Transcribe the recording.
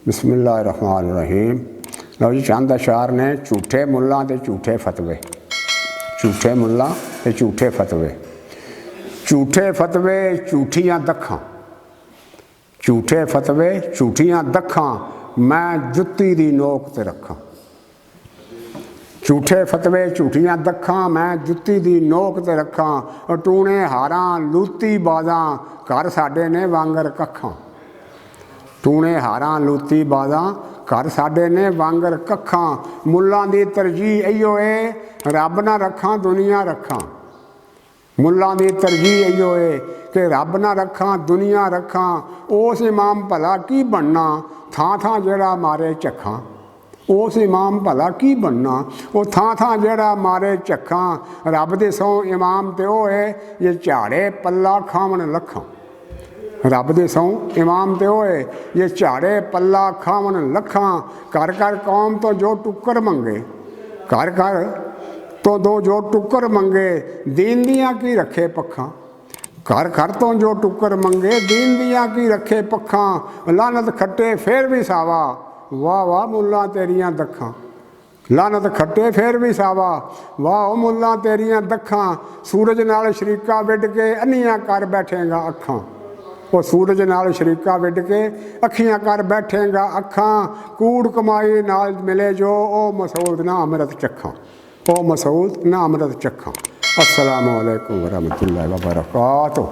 बिस्मिल्लाहिर्रहमानिर्रहीम। लो जी, चंद अशार ने झूठे मुल्लां ते झूठे फतवे। झूठे मुल्लां ते झूठे फतवे। झूठे फतवे झूठियां दखां। झूठे फतवे झूठियां दखां, मैं जुत्ती दी नोक ते रखां। झूठे फतवे झूठियां दखां, मैं जुत्ती दी नोक ते रखां। टूणे हारां लूती बाजां, घर साडे ने वांगर कखां। टूणे हारां लूती बाजां, घर साडे ने वांगर कखां। मुल्लां दी तरजीह इहो है, रब ना रखां दुनिया रखां। मुल्लां दी तरजीह इहो है कि रब ना रखां दुनिया रखां। उस इमाम भला की बनना, थां थां जेड़ा मारे झखां। उस इमाम भला की बनना, वो थां थां जेड़ा मारे झखां। रब दे सौ इमाम ते ओ है, जे झाड़े पल्ला खावन लखां। रब दे सौ इमाम ते ओ है, जे झाड़े पल्ला खावन लखां। घर घर कौम तो जो टुक्कर मंगे, घर घर तो दो जो टुक्कर मंगे। दीन दियां की रखे पखां। घर घर तो जो टुक्कर मंगे, दीन दियां की रखे पखां। लानत खट्टे फिर भी सावा, वाह वाह मुल्ला तेरियां दखां। लानत खट्टे फिर भी सावा, वाह मुल्ला तेरियां दखां। सूरज नाल शरीका विड के अन्नियां कर बैठेगा अखां। वो सूरज नाल शरीका विड के अखियां कर बैठेगा अखां। कूड़ कमाई नाल मिले जो, ओ मसूद ना अमृत चखां। ओ मसूद ना अमृत चखां। अस्सलामु अलैकुम वरहमतुल्लाहि वबरकातुहू।